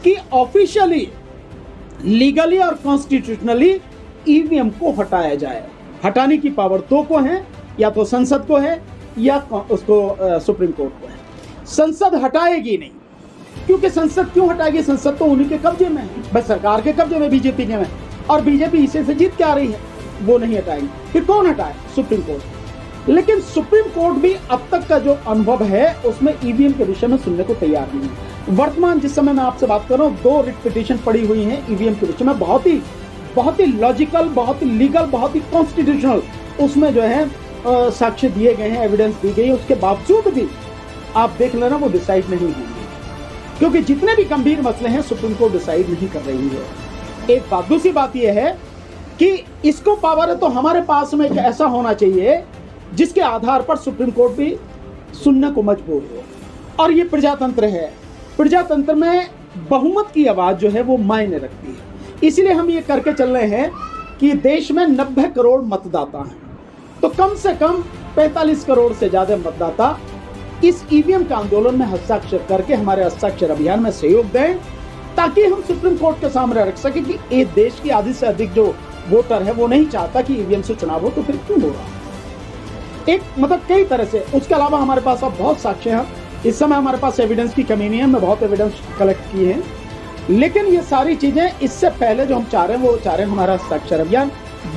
कि officially, legally और constitutionally EVM को हटाया जाए। हटाने की पावर दो को है, या तो संसद को है या उसको सुप्रीम कोर्ट को है। संसद हटाएगी नहीं, क्योंकि संसद क्यों हटाएगी? संसद तो उन्हीं के कब्जे में है, बस सरकार के कब्जे में, बीजेपी के में, और बीजेपी इसे से जीत के आ रही है, वो नहीं हटाएंगे। फिर कौन हटाए? Supreme court. लेकिन सुप्रीम कोर्ट भी अब तक का जो अनुभव है उसमें ईवीएम के विषय में सुनने को तैयार नहीं है। वर्तमान जिस समय मैं आपसे बात कर रहा हूँ, 2 रिट पिटीशन पड़ी हुई है ईवीएम के विषय में, बहुत ही लॉजिकल, बहुत ही लीगल, बहुत ही कॉन्स्टिट्यूशनल उसमें जो है साक्ष्य दिए गए हैं, एविडेंस दी गई है। उसके बावजूद भी आप देख लेना वो डिसाइड नहीं होंगे, क्योंकि जितने भी गंभीर मसले हैं सुप्रीम कोर्ट डिसाइड नहीं कर रही है। एक बात, दूसरी बात यह है कि इसको पावर है तो हमारे पास में एक ऐसा होना चाहिए जिसके आधार पर सुप्रीम कोर्ट भी सुनने को मजबूर हो। और ये प्रजातंत्र है, प्रजातंत्र में बहुमत की आवाज जो है वो मायने रखती है। इसलिए हम ये करके चल रहे हैं कि देश में 90 करोड़ मतदाता हैं, तो कम से कम 45 करोड़ से ज्यादा मतदाता इस ईवीएम के आंदोलन में हस्ताक्षर करके हमारे हस्ताक्षर अभियान में सहयोग दें, ताकि हम सुप्रीम कोर्ट के सामने रख सके कि ये देश की आधी से अधिक जो वोटर है वो नहीं चाहता कि ईवीएम से चुनाव हो, तो फिर क्यों हो रहा? एक मतलब कई तरह से। उसके अलावा हमारे पास अब बहुत साक्ष्य हैं। इस समय हमारे पास एविडेंस की कमी नहीं है, मैं बहुत एविडेंस कलेक्ट किए हैं, लेकिन ये सारी चीजें इससे पहले जो हम चाह रहे हैं वो चाह रहे हैं हमारा हस्ताक्षर अभियान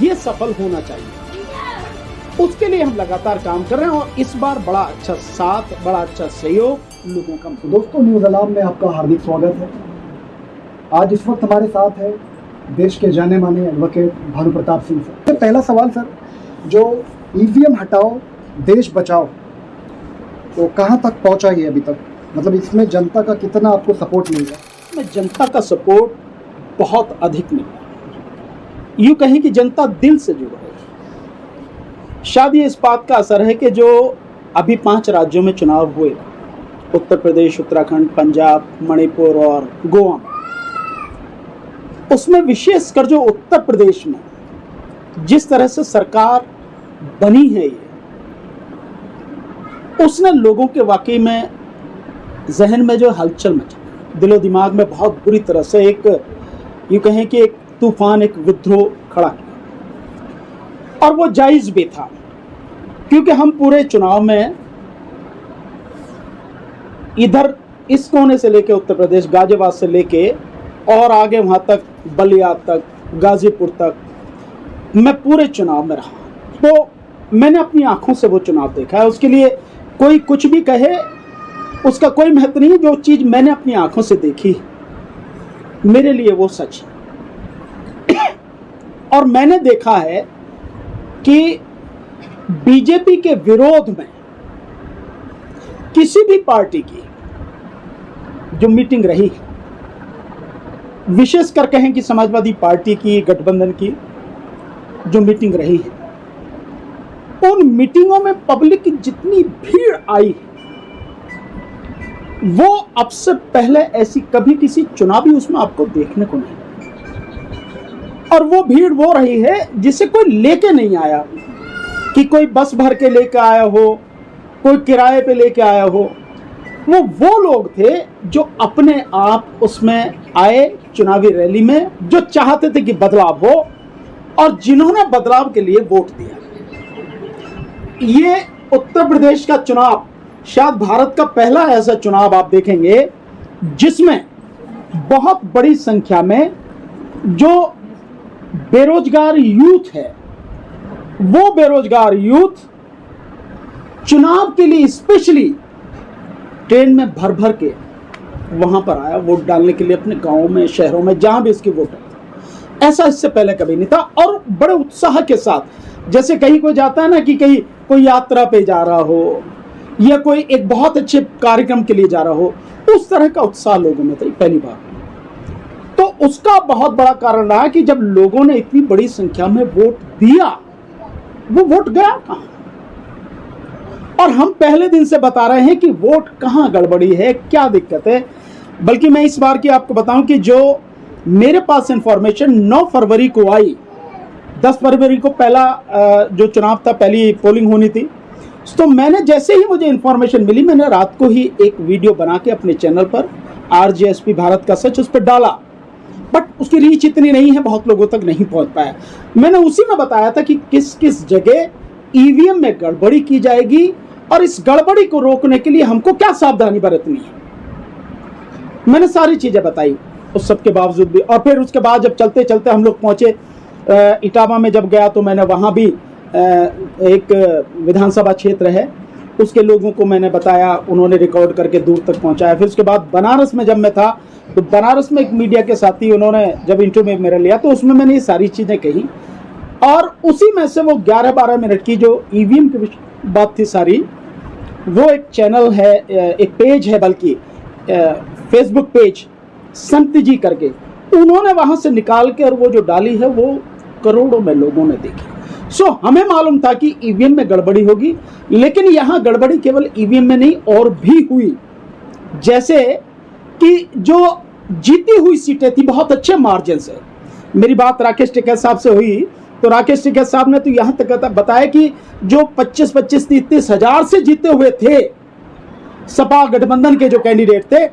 ये सफल होना चाहिए। उसके लिए हम लगातार काम कर रहे हैं और इस बार बड़ा अच्छा साथ, बड़ा अच्छा सहयोग लोगों का। दोस्तों, न्यूज़ अलार्म में आपका हार्दिक स्वागत है। आज इस वक्त हमारे साथ है देश के जाने माने एडवोकेट भानु प्रताप सिंह सर। पहला सवाल सर, जो ईवीएम हटाओ देश बचाओ, तो कहाँ तक पहुँचा ये अभी तक? मतलब इसमें जनता का कितना आपको सपोर्ट मिल रहा है? जनता का सपोर्ट बहुत अधिक मिला, यूं कहें कि जनता दिल से जुड़ गई। शायद ये इस बात का असर है कि जो अभी 5 राज्यों में चुनाव हुए, उत्तर प्रदेश, उत्तराखंड, पंजाब, मणिपुर और गोवा, उसमें विशेषकर जो उत्तर प्रदेश में जिस तरह से सरकार बनी है, ये उसने लोगों के वाकई में जहन में जो हलचल मचा, दिलो दिमाग में बहुत बुरी तरह से एक यूं कहें कि एक तूफान, एक विद्रोह खड़ा किया। और वो जायज भी था, क्योंकि हम पूरे चुनाव में इधर इस कोने से लेके उत्तर प्रदेश, गाजियाबाद से लेके और आगे वहां तक, बलिया तक, गाजीपुर तक, मैं पूरे चुनाव में रहा। तो मैंने अपनी आंखों से वो चुनाव देखा है। उसके लिए कोई कुछ भी कहे उसका कोई महत्व नहीं है। जो चीज मैंने अपनी आंखों से देखी मेरे लिए वो सच है। और मैंने देखा है कि बीजेपी के विरोध में किसी भी पार्टी की जो मीटिंग रही, विशेषकर कहें कि समाजवादी पार्टी की, गठबंधन की जो मीटिंग रही है, उन मीटिंगों में पब्लिक की जितनी भीड़ आई वो अब से पहले ऐसी कभी किसी चुनावी उसमें आपको देखने को नहीं। और वो भीड़ वो रही है जिसे कोई लेके नहीं आया, कि कोई बस भर के लेके आया हो, कोई किराए पे लेके आया हो। वो लोग थे जो अपने आप उसमें आए चुनावी रैली में, जो चाहते थे कि बदलाव हो और जिन्होंने बदलाव के लिए वोट दिया। ये उत्तर प्रदेश का चुनाव शायद भारत का पहला ऐसा चुनाव आप देखेंगे जिसमें बहुत बड़ी संख्या में जो बेरोजगार यूथ है, वो बेरोजगार यूथ चुनाव के लिए स्पेशली ट्रेन में भर भर के वहां पर आया वोट डालने के लिए, अपने गांवों में, शहरों में, जहां भी इसकी वोट है। ऐसा इससे पहले कभी नहीं था। और बड़े उत्साह के साथ, जैसे कहीं कोई जाता है ना कि कहीं कोई यात्रा पे जा रहा हो या कोई एक बहुत अच्छे कार्यक्रम के लिए जा रहा हो, उस तरह का उत्साह लोगों में था पहली बार। तो उसका बहुत बड़ा कारण रहा कि जब लोगों ने इतनी बड़ी संख्या में वोट दिया, वो वोट गया कहां? और हम पहले दिन से बता रहे हैं कि वोट कहां गड़बड़ी है, क्या दिक्कत है। बल्कि मैं इस बार की आपको बताऊं कि जो मेरे पास इंफॉर्मेशन 9 फरवरी को आई, 10 फरवरी को पहला जो चुनाव था, पहली पोलिंग होनी थी, तो मैंने जैसे ही मुझे इंफॉर्मेशन मिली, मैंने रात को ही एक वीडियो बना के अपने चैनल पर RJSP भारत का सच उस पर डाला, बट उसकी रीच इतनी नहीं है, बहुत लोगों तक नहीं पहुंच पाया। मैंने उसी में बताया था कि किस किस जगह ईवीएम में गड़बड़ी की जाएगी और इस गड़बड़ी को रोकने के लिए हमको क्या सावधानी बरतनी है। मैंने सारी चीजें बताई उस सब के बावजूद भी। और फिर उसके बाद जब चलते चलते हम लोग पहुंचे इटावा में, जब गया तो मैंने वहां भी एक विधानसभा क्षेत्र है उसके लोगों को मैंने बताया, उन्होंने रिकॉर्ड करके दूर तक पहुंचाया। फिर उसके बाद बनारस में जब मैं था तो बनारस में एक मीडिया के साथी उन्होंने जब इंटरव्यू मेरा लिया तो उसमें मैंने ये सारी चीज़ें कही, और उसी में से वो 11-12 मिनट की जो ईवीएम की बात थी सारी, वो एक चैनल है, एक पेज है, बल्कि फेसबुक पेज संत जी करके, उन्होंने वहां से निकाल के और वो जो डाली है वो करोड़ों में लोगों ने देखी। सो हमें मालूम था कि ईवीएम में गड़बड़ी होगी, लेकिन यहां गड़बड़ी केवल ईवीएम में नहीं और भी हुई। जैसे कि जो जीती हुई सीटें थी बहुत अच्छे मार्जिन से, मेरी बात राकेश टिकैत साहब से हुई तो राकेश टिकैत साहब ने तो यहां तक बताया कि जो 25-25, 30-30 हजार से जीते हुए थे सपा गठबंधन के जो कैंडिडेट थे,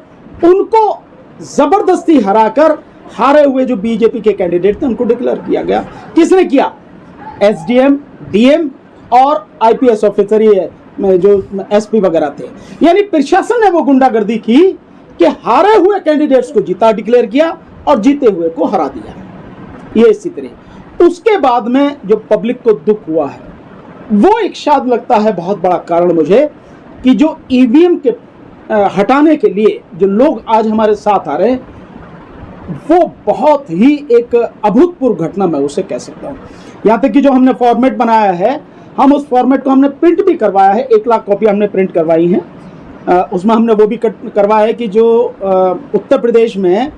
उनको जबरदस्ती हराकर हारे हुए जो बीजेपी के कैंडिडेट थे उनको डिक्लेयर किया गया। किसने किया? एसडीएम, डीएम और आईपीएस ऑफिसर, ये जो एसपी वगैरह थे। यानी प्रशासन ने वो गुंडागर्दी की कि हारे हुए कैंडिडेट्स को जीता डिक्लेयर किया और जीते हुए को हरा दिया। ये इसी तरह उसके बाद में जो पब्लिक को दुख हुआ है वो एक शायद लगता है बहुत बड़ा कारण मुझे, कि जो ईवीएम के हटाने के लिए जो लोग आज हमारे साथ आ रहे हैं वो बहुत ही एक अभूतपूर्व घटना मैं उसे कह सकता हूँ। यहाँ तक कि जो हमने फॉर्मेट बनाया है, हम उस फॉर्मेट को हमने प्रिंट भी करवाया है, 1 लाख कॉपी हमने प्रिंट करवाई हैं। उसमें हमने वो भी करवाया है कि जो उत्तर प्रदेश में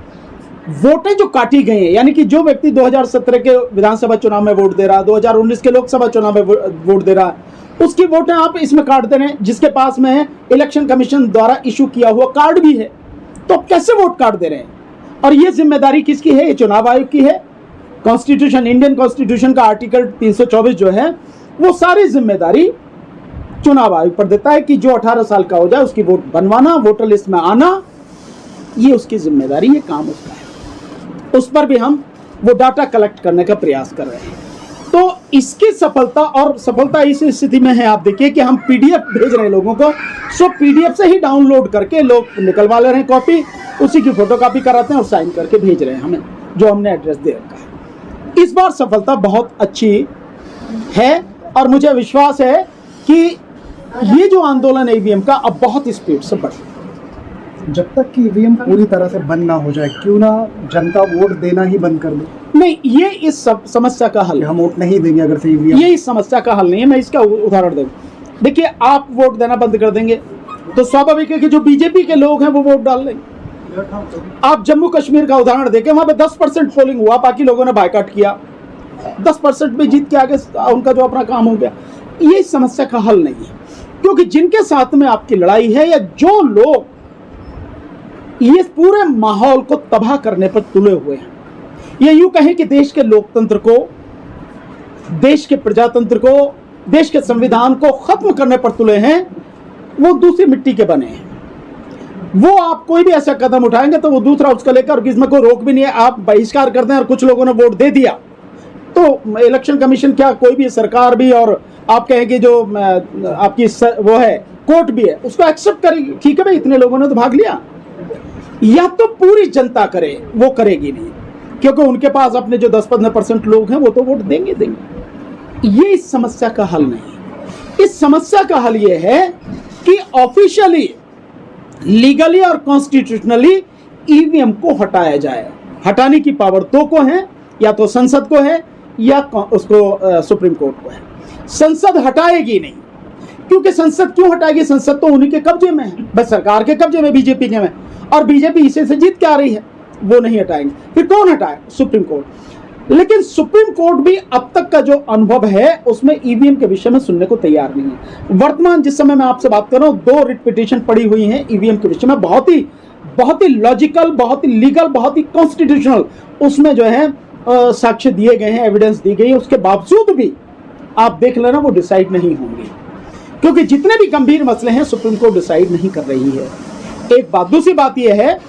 वोटें जो काटी गई हैं, यानी कि जो व्यक्ति 2017 के विधानसभा चुनाव में वोट दे रहा, 2019 के लोकसभा चुनाव में वोट दे रहा, उसकी वोटें आप इसमें काट दे रहे हैं, जिसके पास में इलेक्शन कमीशन द्वारा इशू किया हुआ कार्ड भी है, तो कैसे वोट काट दे रहे हैं? और ये जिम्मेदारी किसकी है? ये चुनाव आयोग की है। कॉन्स्टिट्यूशन, इंडियन कॉन्स्टिट्यूशन का आर्टिकल 324 जो है वो सारी जिम्मेदारी चुनाव आयोग पर देता है कि जो 18 साल का हो जाए उसकी वोट बनवाना, वोटर लिस्ट में आना, ये उसकी जिम्मेदारी, ये काम उसका है। उस पर भी हम वो डाटा कलेक्ट करने का प्रयास कर रहे हैं। तो इसकी सफलता, और सफलता इस स्थिति में है, आप देखिए कि हम पीडीएफ भेज रहे हैं लोगों को, सो पीडीएफ से ही डाउनलोड करके लोग निकलवा ले रहे हैं कॉपी, उसी की फोटोकॉपी कराते हैं और साइन करके भेज रहे हैं हमें, जो हमने एड्रेस दे रखा है। इस बार सफलता बहुत अच्छी है और मुझे विश्वास है कि ये जो आंदोलन है ईवीएम का अब बहुत स्पीड से बढ़े। जब तक कि ईवीएम पूरी तरह से बंद ना हो जाए, क्यों ना जनता वोट देना ही बंद कर दे? नहीं, ये इस समस्या का हल, हम वोट नहीं देंगे अगर से ईवीएम, ये इस समस्या का हल नहीं है। मैं इसका उदाहरण दूं, देखिए आप वोट देना बंद कर देंगे तो स्वाभाविक है कि जो बीजेपी के लोग हैं वो वोट डाल लेंगे। आप जम्मू कश्मीर का उदाहरण देखें, वहां पे 10% पोलिंग हुआ, बाकी लोगों ने बायकॉट किया, 10% में जीत के आगे उनका जो अपना काम हो गया। ये इस समस्या का हल नहीं है, क्योंकि जिनके साथ में आपकी लड़ाई है या जो लोग ये पूरे माहौल को तबाह करने पर तुले हुए हैं, ये यूं कहें कि देश के लोकतंत्र को, देश के प्रजातंत्र को, देश के संविधान को खत्म करने पर तुले हैं, वो दूसरी मिट्टी के बने हैं। वो आप कोई भी ऐसा कदम उठाएंगे तो वो दूसरा उसको लेकर, इसमें कोई रोक भी नहीं है, आप बहिष्कार करते हैं और कुछ लोगों ने वोट दे दिया तो इलेक्शन कमीशन क्या, कोई भी सरकार भी, और आप कहें कि जो आपकी वो है कोर्ट भी है, उसको एक्सेप्ट करेगी, ठीक है भाई इतने लोगों ने तो भाग लिया। या तो पूरी जनता करे, वो करेगी नहीं, क्योंकि उनके पास अपने जो 10-15% लोग हैं वो तो वोट देंगे। ये इस समस्या का हल नहीं। इस समस्या का हल ये है कि ऑफिशियली, लीगली और कॉन्स्टिट्यूशनली ईवीएम को हटाया जाए। हटाने की पावर दो को है, या तो संसद को है या उसको सुप्रीम कोर्ट को है। संसद हटाएगी नहीं, क्योंकि संसद क्यों हटाएगी? संसद तो उन्हीं के कब्जे में है, बस सरकार के कब्जे में, बीजेपी के में, और बीजेपी इसे से जीत के आ रही है, वो नहीं हटाएंगे। फिर कौन हटाए? Supreme court. लेकिन सुप्रीम कोर्ट भी अब तक का जो अनुभव है उसमें ईवीएम के विषय में सुनने को तैयार नहीं है। वर्तमान जिस समय मैं आपसे बात कर रहा हूं, 2 रिट पिटीशन पड़ी हुई हैं ईवीएम के विषय में, बहुत ही लॉजिकल, बहुत ही लीगल, बहुत ही कॉन्स्टिट्यूशनल, उसमें जो है साक्ष्य दिए गए हैं, एविडेंस दी गई है, उसके बावजूद भी आप देख लेना वो डिसाइड नहीं होंगे, क्योंकि जितने भी गंभीर मसले हैं सुप्रीम कोर्ट डिसाइड नहीं कर रही है। एक बात। दूसरी बात यह है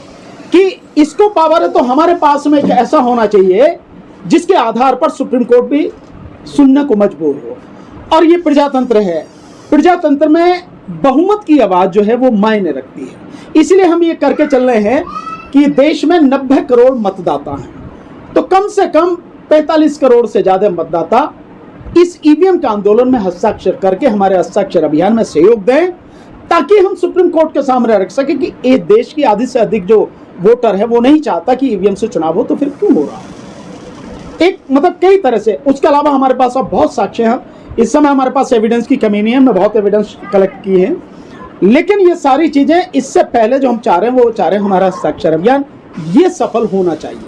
कि इसको पावर है तो हमारे पास में एक ऐसा होना चाहिए जिसके आधार पर सुप्रीम कोर्ट भी सुनने को मजबूर हो। और ये प्रजातंत्र है, प्रजातंत्र में बहुमत की आवाज जो है वो मायने रखती है। इसलिए हम ये करके चल रहे हैं कि देश में 90 करोड़ मतदाता हैं, तो कम से कम 45 करोड़ से ज्यादा मतदाता इस ईवीएम के आंदोलन में हस्ताक्षर करके हमारे हस्ताक्षर अभियान में सहयोग दें, ताकि हम सुप्रीम कोर्ट के सामने रख सके कि ये देश की आधी से अधिक जो वोटर है वो नहीं चाहता कि ईवीएम से चुनाव हो, तो फिर क्यों हो रहा है। एक मतलब कई तरह से, उसके अलावा हमारे पास अब बहुत साक्ष्य हैं। इस समय हमारे पास एविडेंस की कमी नहीं है, मैं बहुत एविडेंस कलेक्ट की है, लेकिन ये सारी चीजें इससे पहले जो हम चाह रहे हैं वो चाह रहे हैं हमारा हस्ताक्षर अभियान ये सफल होना चाहिए।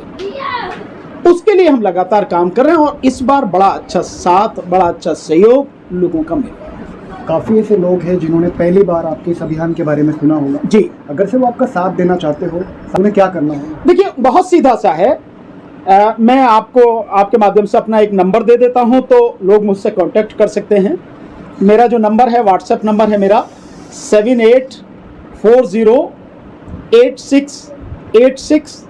उसके लिए हम लगातार काम कर रहे हैं और इस बार बड़ा अच्छा साथ, बड़ा अच्छा सहयोग लोगों का मिला। काफ़ी ऐसे लोग हैं जिन्होंने पहली बार आपके इस अभियान के बारे में सुना होगा जी, अगर से वो आपका साथ देना चाहते हो उन्हें क्या करना होगा? देखिए बहुत सीधा सा है, मैं आपको आपके माध्यम से अपना एक नंबर दे देता हूं, तो लोग मुझसे कांटेक्ट कर सकते हैं। मेरा जो नंबर है, व्हाट्सएप नंबर है मेरा 7840868666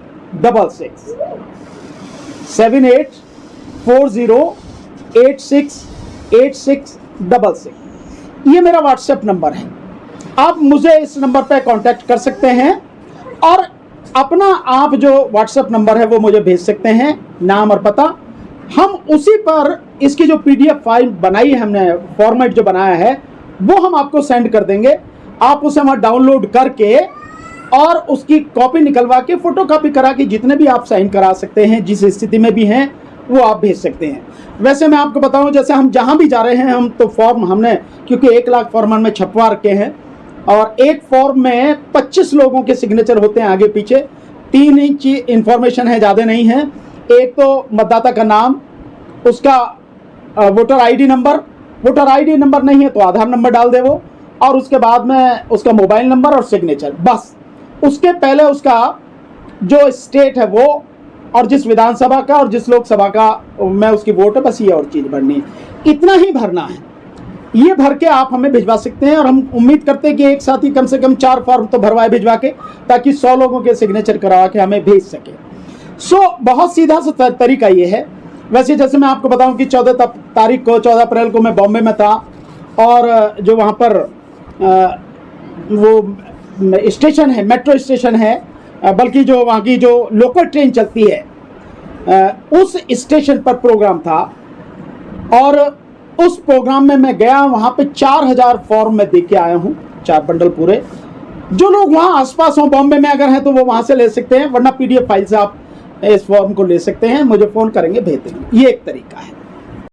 7840868666 ये मेरा व्हाट्सएप नंबर है। आप मुझे इस नंबर पे कांटेक्ट कर सकते हैं और अपना आप जो व्हाट्सएप नंबर है वो मुझे भेज सकते हैं, नाम और पता। हम उसी पर इसकी जो पीडीएफ फाइल बनाई है, हमने फॉर्मेट जो बनाया है वो हम आपको सेंड कर देंगे। आप उसे वहाँ डाउनलोड करके और उसकी कॉपी निकलवा के, फोटोकॉपी करा के जितने भी आप साइन करा सकते हैं, जिस स्थिति में भी हैं वो आप भेज सकते हैं। वैसे मैं आपको बताऊं, जैसे हम जहां भी जा रहे हैं हम तो फॉर्म हमने, क्योंकि 1 लाख फॉर्म में छपवा रखे हैं और एक फॉर्म में 25 लोगों के सिग्नेचर होते हैं आगे पीछे। 3 इंच इंफॉर्मेशन है, ज़्यादा नहीं है। एक तो मतदाता का नाम, उसका voter ID number, voter ID number नहीं है तो आधार नंबर डाल दे वो, और उसके बाद में उसका मोबाइल नंबर और सिग्नेचर, बस। उसके पहले उसका जो स्टेट है वो, और जिस विधानसभा का और जिस लोकसभा का में उसकी वोट है, बस ये और चीज़ भरनी है। इतना ही भरना है। ये भर के आप हमें भिजवा सकते हैं और हम उम्मीद करते हैं कि एक साथ ही कम से कम 4 फॉर्म तो भरवाए भिजवा के, ताकि 100 लोगों के सिग्नेचर करवा के हमें भेज सके। बहुत सीधा सा तरीका ये है। वैसे जैसे मैं आपको बताऊं कि 14 तारीख को, 14 अप्रैल को मैं बॉम्बे में था, और जो वहाँ पर वो स्टेशन है, मेट्रो स्टेशन है, बल्कि जो वहाँ की जो लोकल ट्रेन चलती है, उस स्टेशन पर प्रोग्राम था। और उस प्रोग्राम में मैं गया, वहाँ पे 4000 फॉर्म मैं दे के आया हूँ, 4 बंडल पूरे। जो लोग वहाँ आसपास हों, बॉम्बे में अगर हैं तो वो वहाँ से ले सकते हैं, वरना पीडीएफ फाइल से आप इस फॉर्म को ले सकते हैं, मुझे फ़ोन करेंगे, भेज देंगे। ये एक तरीका है।